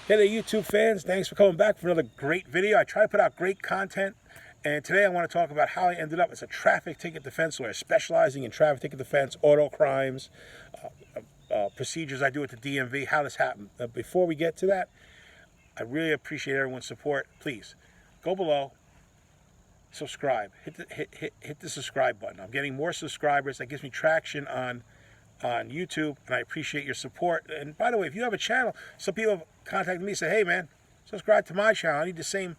Hey there, YouTube fans. Thanks for coming back for another great video. I try to put out great content, and today I want to talk about how I ended up as a traffic ticket defense lawyer, specializing in traffic ticket defense, auto crimes, procedures I do at the DMV, how this happened. Before we get to that, I really appreciate everyone's support. Please, go below, subscribe, hit the subscribe button. I'm getting more subscribers. That gives me traction on YouTube, and I appreciate your support. And by the way, if you have a channel, some people have contacted me and say, "Hey, man, subscribe to my channel. I need the same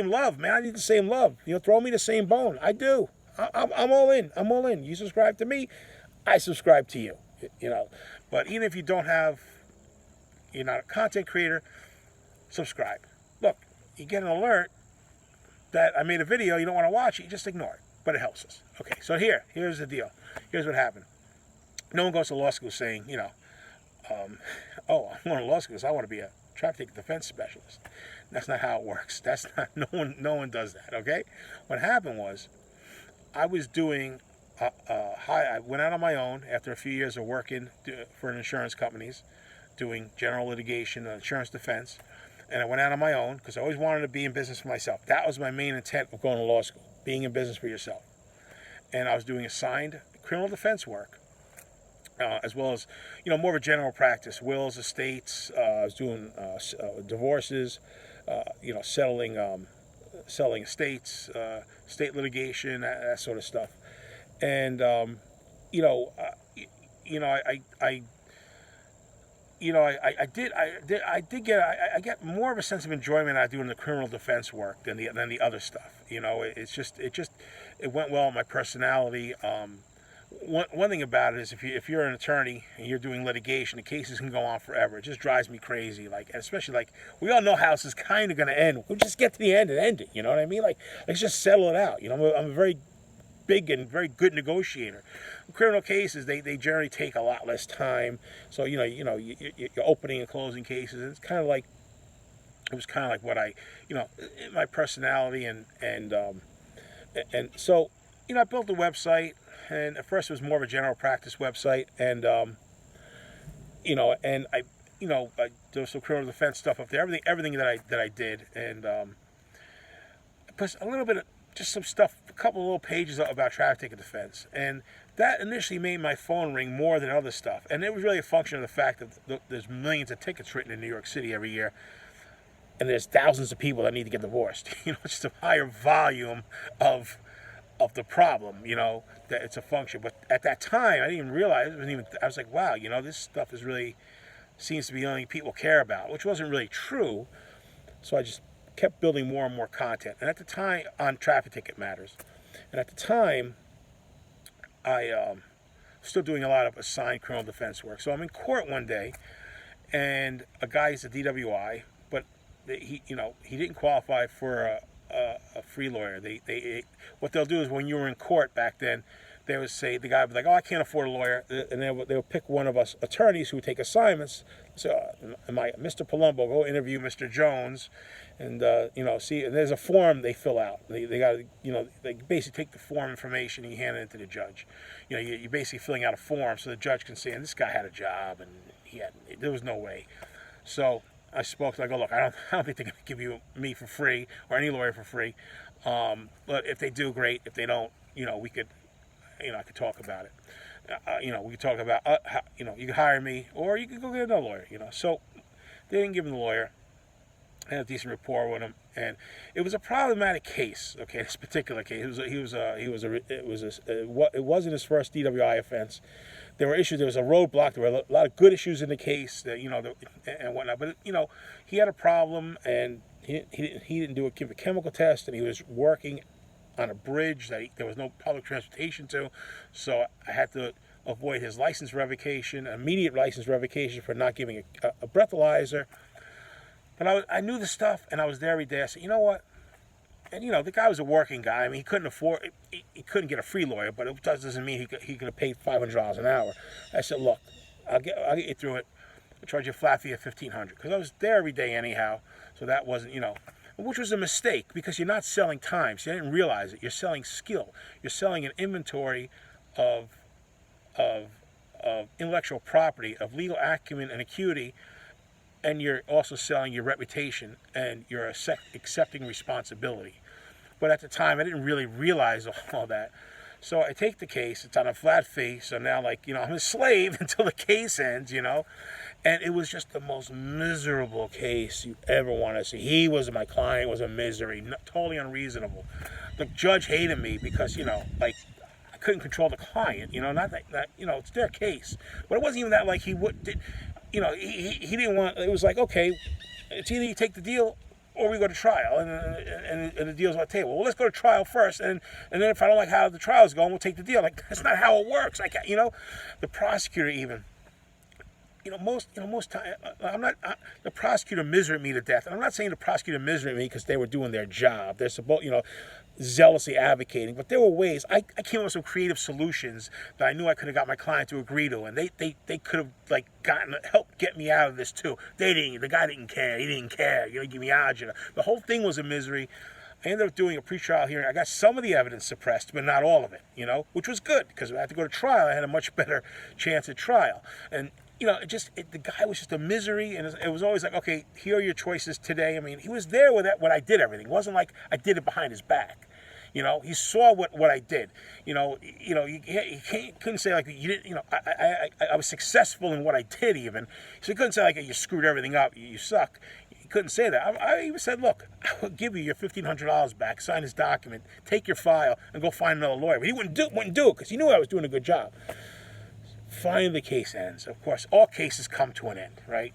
love, man. I need the same love. Throw me the same bone. I do. I'm all in. I'm all in. You subscribe to me, I subscribe to you. But even if you're not a content creator, subscribe. Look, you get an alert that I made a video. You don't want to watch it. You just ignore it, but it helps us. Okay, so here's the deal. Here's what happened. No one goes to law school saying, oh, I'm going to law school because I want to be a traffic defense specialist. That's not how it works. That's not. No one does that. Okay. What happened was, I was doing. I went out on my own after a few years of working for insurance companies, doing general litigation and insurance defense, and I went out on my own because I always wanted to be in business for myself. That was my main intent of going to law school: being in business for yourself. And I was doing assigned criminal defense work. As well as, more of a general practice, wills, estates. I was doing divorces, selling estates, state litigation, that sort of stuff. And I get more of a sense of enjoyment out of doing the criminal defense work than the other stuff. It went well with my personality. One thing about it is if you're an attorney and you're doing litigation, the cases can go on forever. It just drives me crazy. Especially we all know how this is kind of going to end. We'll just get to the end and end it. You know what I mean? Let's just settle it out. I'm a very big and very good negotiator. Criminal cases, they generally take a lot less time. So you're opening and closing cases. It was kind of like what my personality and so I built a website. And at first it was more of a general practice website, and and I there was some criminal defense stuff up there. Everything that I did, and plus a little bit of just some stuff, a couple of little pages about traffic ticket defense, and that initially made my phone ring more than other stuff. And it was really a function of the fact that there's millions of tickets written in New York City every year, and there's thousands of people that need to get divorced. Just a higher volume of the problem, that it's a function. But at that time, I didn't even realize I was like, wow, this stuff seems to be the only people care about, which wasn't really true. So I just kept building more and more content. And at the time, on traffic ticket matters. And at the time, I still doing a lot of assigned criminal defense work. So I'm in court one day, and a guy's a DWI, but he didn't qualify for a free lawyer. What they'll do is when you were in court back then, they would say, the guy would be like, "Oh, I can't afford a lawyer," and they would pick one of us attorneys who would take assignments. So, Mr. Palumbo, go interview Mr. Jones, and see. And there's a form they fill out. They got they basically take the form information and you hand it to the judge. You're basically filling out a form so the judge can say, and this guy had a job and there was no way. So I spoke to. I go, look, I don't think they're going to give me for free or any lawyer for free. But if they do, great. If they don't, we could, I could talk about it. We could talk about, you could hire me or you could go get another lawyer. So they didn't give him the lawyer. I had a decent rapport with him, and it was a problematic case. Okay, this particular case, it wasn't his first DWI offense. There were issues. There was a roadblock. There were a lot of good issues in the case, and whatnot. But he had a problem, and he didn't do a chemical test, and he was working on a bridge that there was no public transportation to, so I had to avoid his license revocation, immediate license revocation for not giving a breathalyzer. But I knew the stuff, and I was there every day. I said, you know what? And the guy was a working guy. I mean, he couldn't afford, he couldn't get a free lawyer, but it doesn't mean he could have paid $500 an hour. I said, look, I'll get you through it. I'll charge you a flat fee of $1,500 because I was there every day anyhow. So that wasn't, which was a mistake because you're not selling time. So you didn't realize it. You're selling skill. You're selling an inventory of intellectual property, of legal acumen and acuity and you're also selling your reputation, and you're accepting responsibility. But at the time, I didn't really realize all that. So I take the case. It's on a flat fee. So now, like, I'm a slave until the case ends, And it was just the most miserable case you ever want to see. My client was a misery, totally unreasonable. The judge hated me because, like, I couldn't control the client, not that, it's their case. But it wasn't even that, like, he didn't want, it was like, okay, it's either you take the deal or we go to trial, and the deal's on the table. Well, let's go to trial first, and then if I don't like how the trial's going, we'll take the deal. Like, that's not how it works. Like, the prosecutor even, most time, the prosecutor misered me to death. And I'm not saying the prosecutor misered me because they were doing their job. They're supposed, zealously advocating, but there were ways. I came up with some creative solutions that I knew I could have got my client to agree to, and they could have, like, helped get me out of this too. The guy didn't care. He didn't care. Give me out. The whole thing was a misery. I ended up doing a pretrial hearing. I got some of the evidence suppressed, but not all of it. Which was good because if I had to go to trial, I had a much better chance at trial. And the guy was just a misery, and it was always like, okay, here are your choices today. I mean, he was there with when I did everything. It wasn't like I did it behind his back. He saw what I did. You couldn't say, like, you didn't. I was successful in what I did even. So he couldn't say, like, you screwed everything up. You suck. He couldn't say that. I even said, look, I will give you your $1,500 back. Sign this document. Take your file and go find another lawyer. But he wouldn't do it because he knew I was doing a good job. Finally, the case ends. Of course, all cases come to an end, right?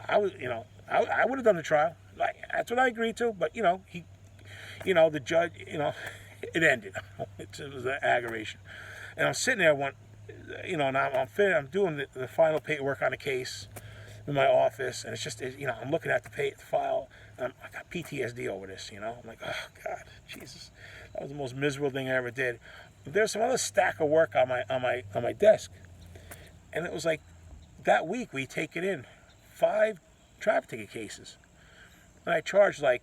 I would have done the trial. Like, that's what I agreed to. But the judge, it ended. It was an aggravation. And I'm sitting there, and I'm doing the final paperwork on the case in my office, and it's just, I'm looking at the file, and I got PTSD over this, I'm like, oh, God, Jesus. That was the most miserable thing I ever did. But there's some other stack of work on my desk. And it was like, that week we taken in 5 traffic ticket cases. And I charged, like,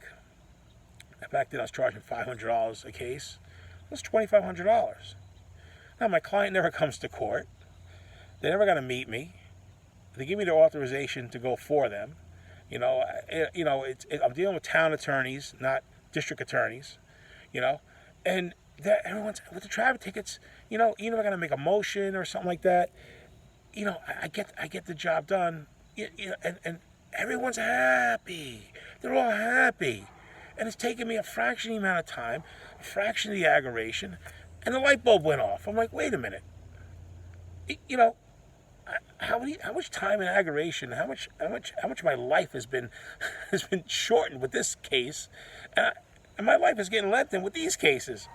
back then I was charging $500 a case. It was $2,500. Now, my client never comes to court. They never got to meet me. They give me their authorization to go for them. I'm dealing with town attorneys, not district attorneys, and that everyone's with the traffic tickets. Even if I got to make a motion or something like that, I get the job done. And everyone's happy. They're all happy. And it's taken me a fraction of the amount of time, a fraction of the aggravation, and the light bulb went off. I'm like, wait a minute. How much time and aggravation, how much of my life has been shortened with this case, and my life is getting lengthened with these cases.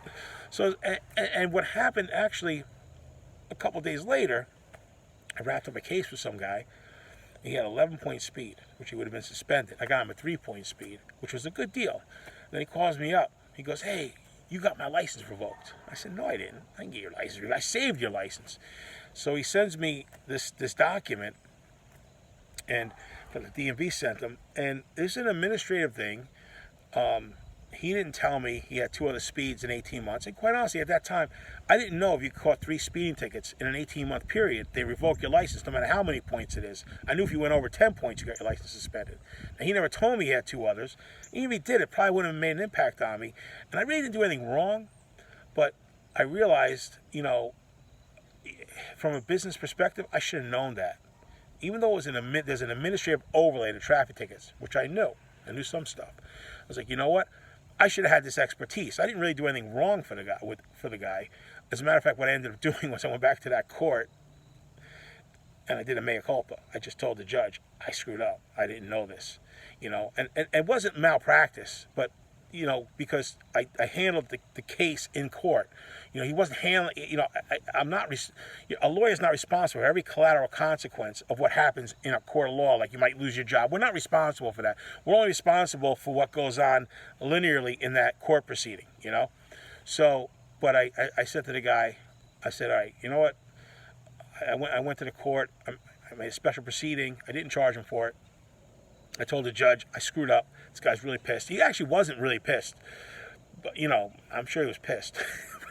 So, and what happened actually, a couple of days later, I wrapped up a case with some guy. He had 11-point speed, which he would have been suspended. I got him a 3-point speed, which was a good deal. Then he calls me up. He goes, hey, you got my license revoked. I said, no, I didn't. I didn't get your license revoked. I saved your license. So he sends me this document, and the DMV sent him, and it's an administrative thing. He didn't tell me he had 2 other speeds in 18 months. And quite honestly, at that time, I didn't know if you caught 3 speeding tickets in an 18-month period, they revoke your license no matter how many points it is. I knew if you went over 10 points, you got your license suspended. And he never told me he had 2 others. Even if he did, it probably wouldn't have made an impact on me. And I really didn't do anything wrong, but I realized, from a business perspective, I should have known that. Even though there's an administrative overlay to traffic tickets, which I knew. I knew some stuff. I was like, you know what? I should have had this expertise. I didn't really do anything wrong for the guy. As a matter of fact, what I ended up doing was I went back to that court and I did a mea culpa. I just told the judge, I screwed up. I didn't know this. And it wasn't malpractice, but, because I handled the case in court. He wasn't handling, I'm not, a lawyer's not responsible for every collateral consequence of what happens in a court of law, like you might lose your job. We're not responsible for that. We're only responsible for what goes on linearly in that court proceeding, So, but I said to the guy, I said, all right, you know what? I went to the court. I made a special proceeding. I didn't charge him for it. I told the judge, I screwed up. This guy's really pissed. He actually wasn't really pissed. But, I'm sure he was pissed.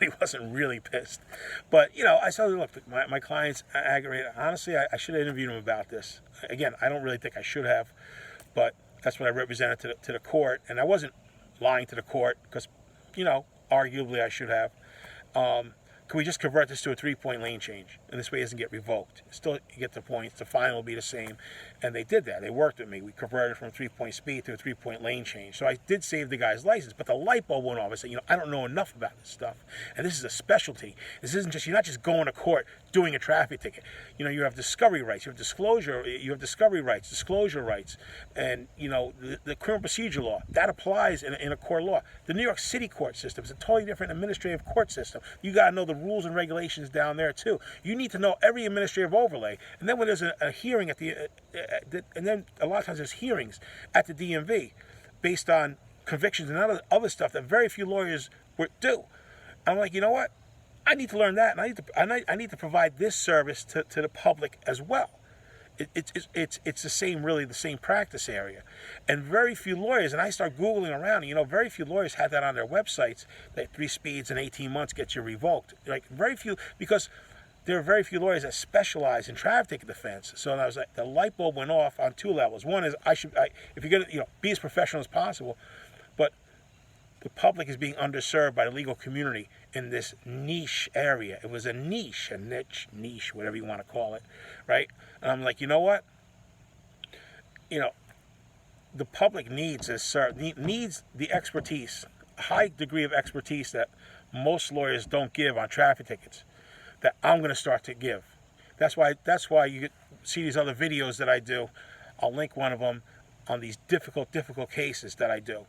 he wasn't really pissed. But, you know, I said, look, my client's aggravated. Honestly, I should have interviewed him about this. Again, I don't really think I should have, but that's what I represented to the court. And I wasn't lying to the court because, you know, arguably I should have. Can we just convert this to a 3-point lane change? And this way it doesn't get revoked. Still, you get the points. The fine will be the same. And they did that. They worked with me. We converted from a 3-point speed to a 3-point lane change. So I did save the guy's license. But the light bulb went off. I said, you know, I don't know enough about this stuff. And this is a specialty. This isn't just, you're not just going to court doing a traffic ticket. You know, you have discovery rights. You have disclosure. You have discovery rights, disclosure rights. And, you know, the criminal procedure law, that applies in a court law. The New York City court system is a totally different administrative court system. You got to know the rules and regulations down there too. You need to know every administrative overlay. And then when there's a hearing at and then a lot of times there's hearings at the DMV based on convictions and other stuff that very few lawyers do. I'm like, you know what? I need to learn that, and I need to provide this service to the public as well. It's the same practice area, and very few lawyers. And I start Googling around, and, you know, very few lawyers have that on their websites. That 3 speeds in 18 months gets you revoked. Like, very few, because there are very few lawyers that specialize in traffic ticket defense. So I was like, the light bulb went off on 2 levels. One is if you're gonna, you know, be as professional as possible, but the public is being underserved by the legal community in this niche area. It was a niche, whatever you want to call it, right? And I'm like, you know what? You know, the public needs the expertise, a high degree of expertise that most lawyers don't give on traffic tickets, that I'm going to start to give. That's why you see these other videos that I do. I'll link one of them on these difficult cases that I do.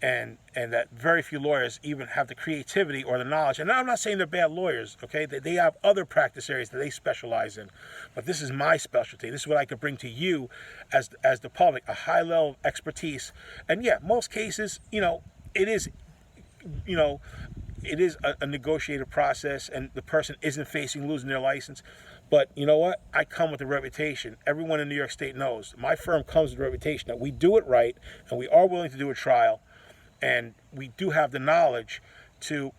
And that very few lawyers even have the creativity or the knowledge. And I'm not saying they're bad lawyers, okay? They have other practice areas that they specialize in. But this is my specialty. This is what I could bring to you as the public, a high level of expertise. And yeah, most cases, you know, it is a negotiated process, and the person isn't facing losing their license. But you know what? I come with a reputation. Everyone in New York State knows. My firm comes with a reputation that we do it right, and we are willing to do a trial. And we do have the knowledge to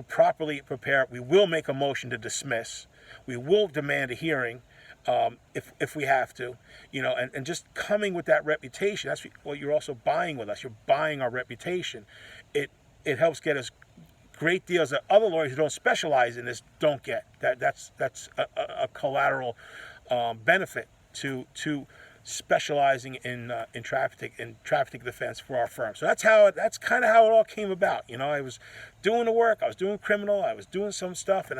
properly prepare. We will make a motion to dismiss. We will demand a hearing if we have to, you know, and just coming with that reputation. That's what you're also buying with us. You're buying our reputation. It helps get us great deals that other lawyers who don't specialize in this don't get. That's a collateral benefit to specializing in traffic defense for our firm. So that's kind of how it all came about. You know, I was doing the work, I was doing criminal, I was doing some stuff,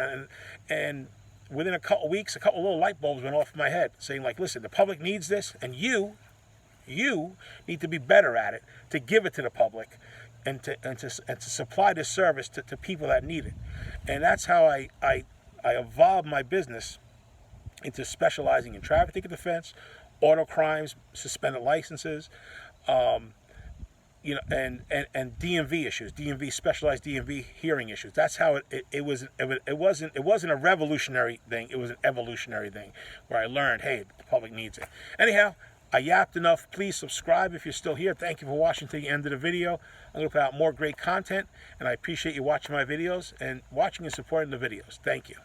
and within a couple of weeks, a couple of little light bulbs went off in my head, saying like, listen, the public needs this, and you need to be better at it to give it to the public, and to supply this service to people that need it. And that's how I evolved my business into specializing in traffic ticket defense, auto crimes, suspended licenses, you know, and DMV issues, specialized DMV hearing issues. That's how it wasn't a revolutionary thing. It was an evolutionary thing where I learned, hey, the public needs it. Anyhow, I yapped enough. Please subscribe if you're still here. Thank you for watching to the end of the video. I'm going to put out more great content, and I appreciate you watching my videos and watching and supporting the videos. Thank you.